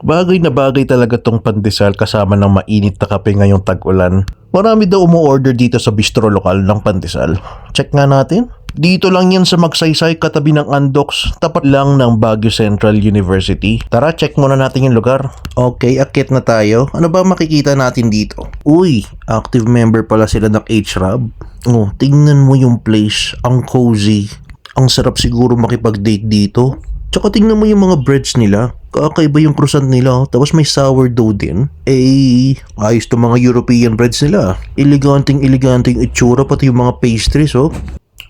Bagay na bagay talaga tong pandesal kasama ng mainit na kape ngayong tag-ulan. Marami daw umu-order dito sa bistro lokal ng pandesal. Check nga natin. Dito lang yan sa Magsaysay, katabi ng Andox, tapat lang ng Baguio Central University. Tara, check muna natin yung lugar. Okay, akit na tayo. Ano ba makikita natin dito? Uy, active member pala sila ng HRAB. Oh, tingnan mo yung place. Ang cozy. Ang sarap siguro makipag-date dito. Tsaka tingnan mo yung mga breads nila. Kakaiba yung croissant nila. Tapos may sourdough din. Ayos to mga European breads nila. Eleganteng itsura, pati yung mga pastries, oh.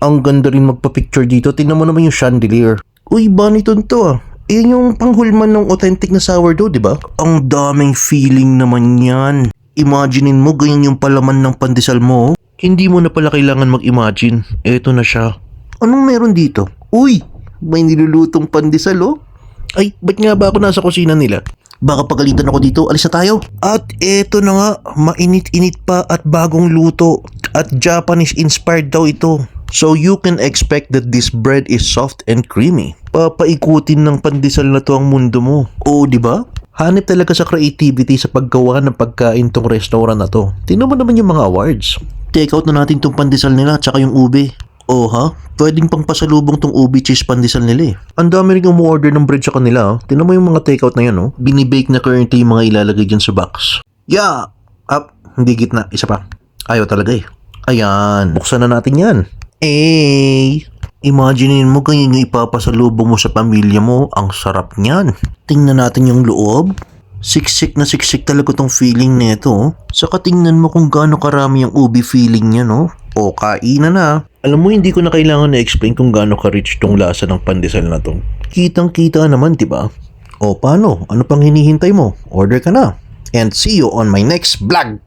Ang ganda rin magpa-picture dito. Tingnan mo naman yung chandelier. Uy, Baniton to ah. Iyan yung panghulman ng authentic na sourdough, di ba? Ang daming feeling naman yan. Imaginein mo, ganyan yung palaman ng pandesal mo. Hindi mo na pala kailangan mag-imagine. Eto na siya. Anong meron dito? Uy, may nilulutong pandesal, oh. Ay, ba't nga ba ako nasa kusina nila? Baka pagalitan ako dito, alis na tayo. At eto na nga, mainit-init pa at bagong luto. At Japanese-inspired daw ito. So you can expect that this bread is soft and creamy. Papaikutin ng pandesal na to ang mundo mo. Oo, di ba? Hanip talaga sa creativity sa paggawa ng pagkain tong restaurant na to. Tingnan mo naman yung mga awards. Take out na natin tong pandesal nila tsaka yung ube. Oh ha? Pwedeng pang pasalubong tong ube cheese pandesal nila eh. Ang dami rin umu-order ng bread sa kanila. Tingnan mo yung mga take out na yan, oh. Binibake na currently yung mga ilalagay dyan sa box. Yeah! Up! Hindi gitna. Isa pa. Ayaw talaga eh. Ayan. Buksan na natin yan. Imaginein mo ganyan yung ipapasalubong mo sa pamilya mo. Ang sarap niyan. Tingnan natin yung loob. Siksik na siksik talaga tong feeling nito. Saka tingnan mo kung gaano karami yung ubi feeling niya, no? O kainan na. Alam mo, hindi ko na kailangan na-explain kung gaano ka-rich tong lasa ng pandesal na to. Kitang-kita naman, diba? O paano? Ano pang hinihintay mo? Order ka na. And see you on my next vlog!